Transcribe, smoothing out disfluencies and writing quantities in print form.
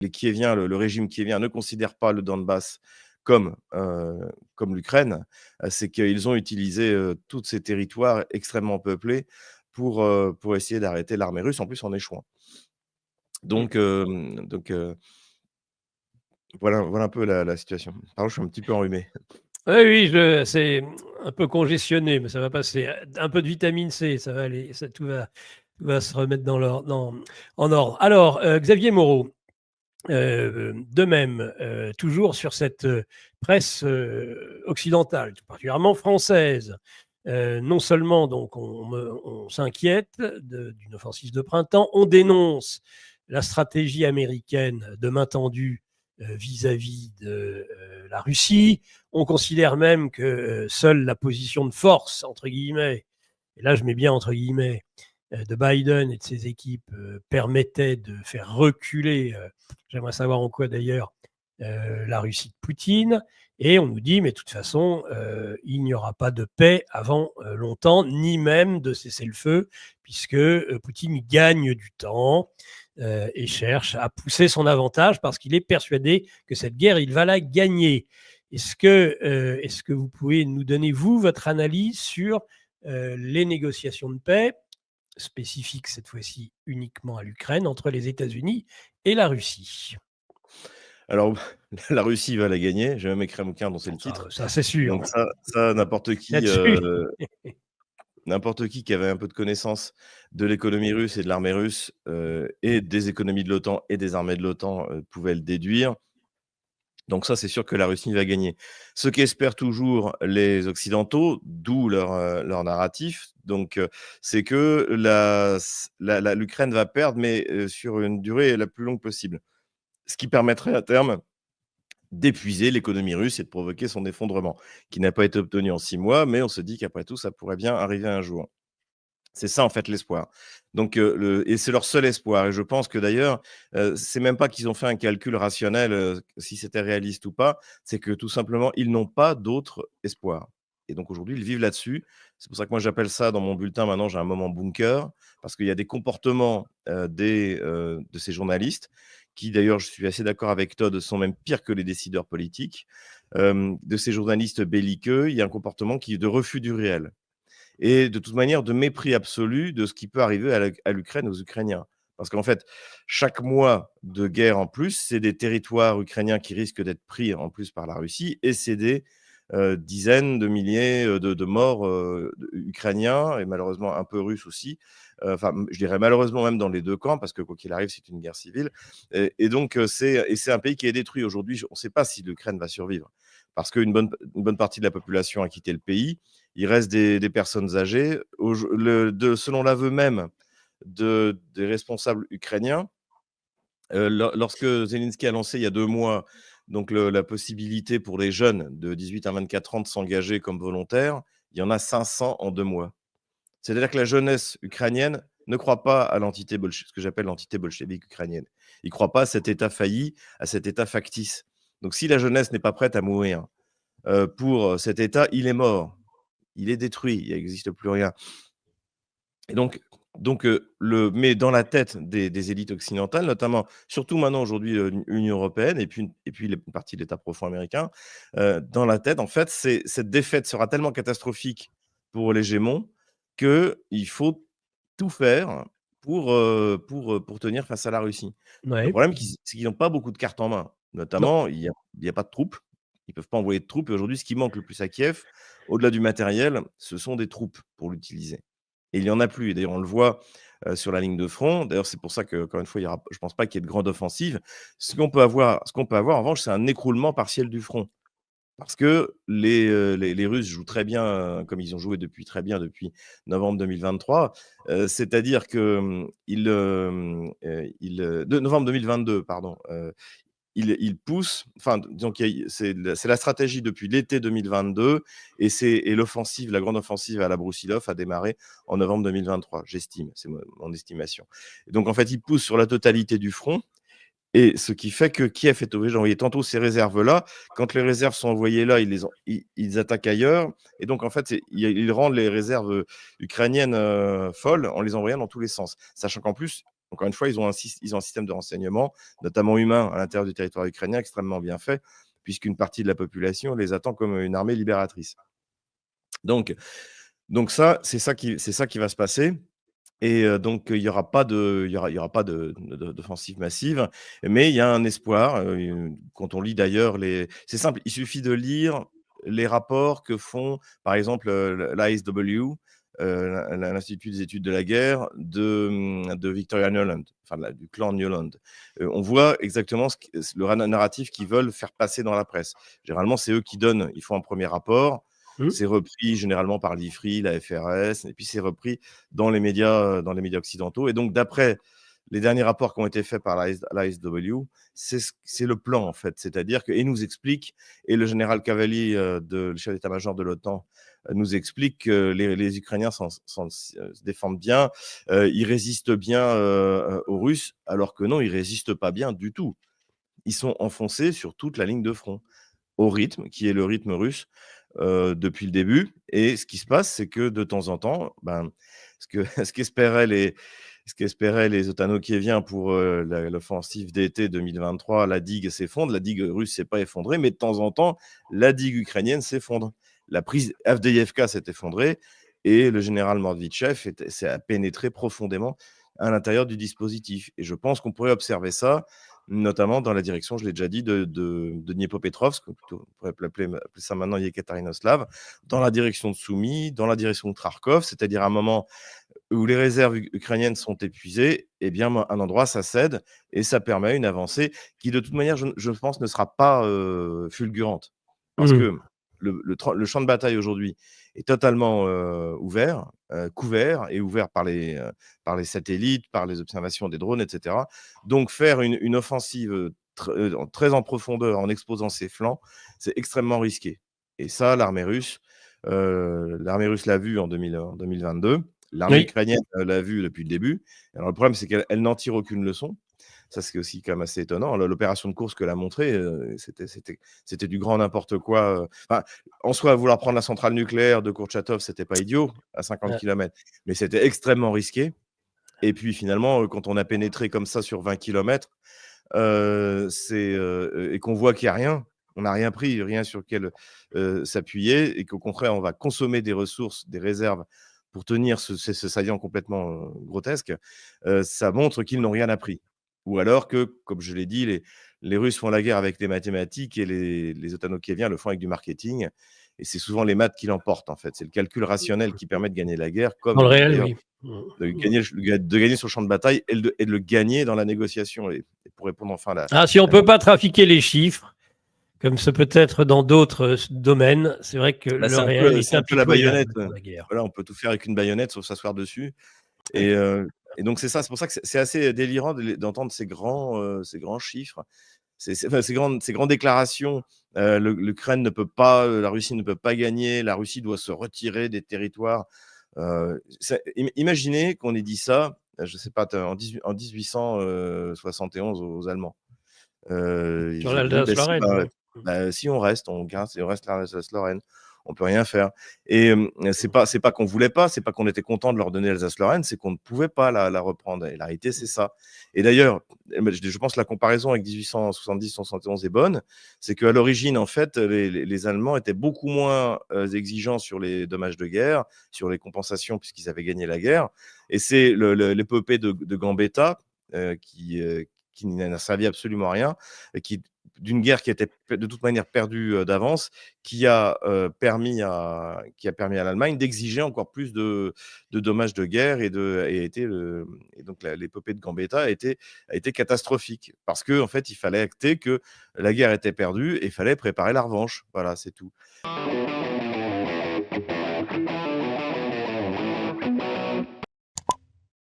les Kieviens, le régime kievien ne considère pas le Donbass comme, comme l'Ukraine, c'est qu'ils ont utilisé, tous ces territoires extrêmement peuplés pour essayer d'arrêter l'armée russe, en plus en échouant. Mmh. Donc voilà un peu la situation. Pardon, je suis un petit peu enrhumé. Oui, oui, c'est un peu congestionné, mais ça va passer. Un peu de vitamine C, ça va aller, tout va se remettre en ordre. Alors, Xavier Moreau, de même, toujours sur cette presse occidentale, tout particulièrement française, non seulement donc on s'inquiète d'une offensive de printemps, on dénonce la stratégie américaine de main tendue vis-à-vis de la Russie. On considère même que seule la position de force, entre guillemets, et là je mets bien entre guillemets, de Biden et de ses équipes permettait de faire reculer, j'aimerais savoir en quoi d'ailleurs, la Russie de Poutine. Et on nous dit, mais de toute façon, il n'y aura pas de paix avant longtemps, ni même de cessez-le-feu, puisque Poutine gagne du temps et cherche à pousser son avantage parce qu'il est persuadé que cette guerre, il va la gagner. Est-ce que vous pouvez nous donner, vous, votre analyse sur les négociations de paix, spécifiques cette fois-ci uniquement à l'Ukraine, entre les États-Unis et la Russie? Alors, la Russie va la gagner, j'ai même écrit un bouquin dont c'est le Ça, titre. ça c'est sûr. Donc ça Là-dessus. n'importe qui avait un peu de connaissance de l'économie russe et de l'armée russe, et des économies de l'OTAN et des armées de l'OTAN, pouvait le déduire. Donc ça, c'est sûr que la Russie va gagner. Ce qu'espèrent toujours les occidentaux, d'où leur narratif, c'est que l'Ukraine va perdre, mais sur une durée la plus longue possible. Ce qui permettrait à terme d'épuiser l'économie russe et de provoquer son effondrement, qui n'a pas été obtenu en 6 mois, mais on se dit qu'après tout, ça pourrait bien arriver un jour. C'est ça, en fait, l'espoir. Et c'est leur seul espoir, et je pense que d'ailleurs, c'est même pas qu'ils ont fait un calcul rationnel, si c'était réaliste ou pas, c'est que tout simplement, ils n'ont pas d'autre espoir, et donc aujourd'hui, ils vivent là-dessus. C'est pour ça que moi, j'appelle ça dans mon bulletin maintenant, j'ai un moment bunker, parce qu'il y a des comportements, de ces journalistes qui d'ailleurs, je suis assez d'accord avec Todd, sont même pires que les décideurs politiques. De ces journalistes belliqueux, il y a un comportement qui est de refus du réel et de toute manière de mépris absolu de ce qui peut arriver à l'Ukraine, aux Ukrainiens. Parce qu'en fait, chaque mois de guerre en plus, c'est des territoires ukrainiens qui risquent d'être pris en plus par la Russie, et c'est des dizaines de milliers de morts ukrainiens, et malheureusement un peu russes aussi. Enfin, je dirais malheureusement même dans les deux camps, parce que quoi qu'il arrive, c'est une guerre civile. C'est un pays qui est détruit aujourd'hui. On ne sait pas si l'Ukraine va survivre, parce une bonne partie de la population a quitté le pays. Il reste des personnes âgées. Selon l'aveu même des responsables ukrainiens, lorsque Zelensky a lancé il y a 2 mois la possibilité pour les jeunes de 18 à 24 ans de s'engager comme volontaires, il y en a 500 en 2 mois. C'est-à-dire que la jeunesse ukrainienne ne croit pas à ce que j'appelle l'entité bolchévique ukrainienne. Ils ne croient pas à cet État failli, à cet État factice. Donc si la jeunesse n'est pas prête à mourir pour cet État, il est mort. Il est détruit, il n'existe plus rien. Et mais dans la tête des élites occidentales, notamment, surtout maintenant aujourd'hui, l'Union européenne et puis une partie de l'État profond américain, dans la tête, en fait, cette défaite sera tellement catastrophique pour l'hégémon qu'il faut tout faire pour tenir face à la Russie. Le Ouais. problème, c'est qu'ils n'ont pas beaucoup de cartes en main. Non. Notamment, il y a pas de troupes. Ils peuvent pas envoyer de troupes, et aujourd'hui, ce qui manque le plus à Kiev, au-delà du matériel, ce sont des troupes pour l'utiliser. Et il y en a plus, et d'ailleurs, on le voit, sur la ligne de front. D'ailleurs, c'est pour ça qu'encore une fois, je pense pas qu'il y ait de grande offensive. Ce qu'on peut avoir en revanche, c'est un écroulement partiel du front. Parce que les Russes jouent très bien, comme ils ont joué très bien depuis novembre 2023. C'est-à-dire que, de novembre 2022, pardon, ils poussent, enfin, donc c'est la stratégie depuis l'été 2022, et l'offensive, la grande offensive à la Broussilov a démarré en novembre 2023, j'estime, c'est mon estimation. Et donc en fait, ils poussent sur la totalité du front, et ce qui fait que Kiev est obligé d'envoyer tantôt ces réserves-là. Quand les réserves sont envoyées là, ils attaquent ailleurs, et donc en fait, ils rendent les réserves ukrainiennes folles en les envoyant dans tous les sens. Sachant qu'en plus, Encore une fois, ils ont un système de renseignement, notamment humain, à l'intérieur du territoire ukrainien, extrêmement bien fait, puisqu'une partie de la population les attend comme une armée libératrice. Donc, ça, c'est ça qui va se passer. Et donc il y aura pas d'offensive massive, mais il y a un espoir, quand on lit d'ailleurs c'est simple, il suffit de lire les rapports que font, par exemple, l'ISW, l'Institut des études de la guerre de Victoria Nuland, enfin du clan Nuland. On voit exactement le narratif qu'ils veulent faire passer dans la presse. Généralement, c'est eux qui donnent, ils font un premier rapport, Mmh. c'est repris généralement par l'IFRI, la FRS, et puis c'est repris dans les médias occidentaux. Et donc, d'après les derniers rapports qui ont été faits par l'ISW, c'est le plan, en fait. C'est-à-dire que, et nous explique, et le général Cavalier, le chef d'état-major de l'OTAN, nous explique que les Ukrainiens se défendent bien, ils résistent bien aux Russes, alors que non, ils résistent pas bien du tout. Ils sont enfoncés sur toute la ligne de front, au rythme qui est le rythme russe, depuis le début. Et ce qui se passe, c'est que de temps en temps, ben, ce que ce qu'espéraient les ce qu'espéraient les Otano-Kieviens pour, l'offensive d'été 2023, la digue s'effondre. La digue russe s'est pas effondrée, mais de temps en temps, la digue ukrainienne s'effondre. La prise Avdiivka s'est effondrée et le général Mordvitchev s'est pénétré profondément à l'intérieur du dispositif. Et je pense qu'on pourrait observer ça, notamment dans la direction, je l'ai déjà dit, de Dniepopetrovsk, ou plutôt on pourrait appeler ça maintenant Yekaterinoslav, dans la direction de Soumy, dans la direction de Kharkov, c'est-à-dire un moment où les réserves ukrainiennes sont épuisées, eh bien, un endroit, ça cède et ça permet une avancée qui, de toute manière, je pense, ne sera pas fulgurante. Parce Mmh. que le champ de bataille aujourd'hui est totalement ouvert, couvert et ouvert par les satellites, par les observations des drones, etc. Donc, faire une offensive très en profondeur en exposant ses flancs, c'est extrêmement risqué. Et ça, l'armée russe l'a vu en 2022. L'armée Oui. ukrainienne l'a vu depuis le début. Alors le problème, c'est qu'elle n'en tire aucune leçon. Ça, c'est aussi quand même assez étonnant. L'opération de course qu'elle a montrée, c'était du grand n'importe quoi. Enfin, en soi, vouloir prendre la centrale nucléaire de Kourtchatov, c'était pas idiot, à 50 Ouais. kilomètres, mais c'était extrêmement risqué. Et puis finalement, quand on a pénétré comme ça sur 20 kilomètres, et qu'on voit qu'il y a rien, on n'a rien pris, rien sur lequel s'appuyer, et qu'au contraire, on va consommer des ressources, des réserves pour tenir ce saillant complètement grotesque, ça montre qu'ils n'ont rien appris. Ou alors que, comme je l'ai dit, les Russes font la guerre avec des mathématiques et les Otano-Kieviens le font avec du marketing. Et c'est souvent les maths qui l'emportent, en fait. C'est le calcul rationnel qui permet de gagner la guerre, Dans le comme réel, d'ailleurs oui. Mmh. de gagner sur le champ de bataille et de le gagner dans la négociation. Et pour répondre enfin à Ah, si on la peut pas trafiquer les chiffres, comme ce peut être dans d'autres domaines, c'est vrai que bah, le réel est c'est un peu la impitoyable baïonnette, dans la guerre. voilà, on peut tout faire avec une baïonnette sauf s'asseoir dessus. Oui. Et donc c'est ça, c'est pour ça que c'est assez délirant d'entendre ces grands chiffres, enfin, ces grandes déclarations. L'Ukraine ne peut pas, la Russie ne peut pas gagner, la Russie doit se retirer des territoires. Imaginez qu'on ait dit ça, je sais pas, en 1871 aux Allemands. Sur Ils auraient dit: «Bah si, l'Alsace-Lorraine, oui. si on reste, on garde, on reste l'Alsace-Lorraine, on peut rien faire». Et c'est pas qu'on voulait pas, c'est pas qu'on était content de leur donner l'Alsace-Lorraine, c'est qu'on ne pouvait pas la reprendre. Et la réalité, c'est ça. Et d'ailleurs, je pense que la comparaison avec 1870-71 est bonne. C'est qu'à l'origine, en fait, les Allemands étaient beaucoup moins exigeants sur les dommages de guerre, sur les compensations, puisqu'ils avaient gagné la guerre. Et c'est l'épopée de Gambetta, qui n'a servi absolument à rien, et d'une guerre qui était de toute manière perdue d'avance, qui a permis à l'Allemagne d'exiger encore plus de dommages de guerre. Et donc l'épopée de Gambetta a été catastrophique, parce que en fait, il fallait acter que la guerre était perdue et il fallait préparer la revanche. Voilà, c'est tout.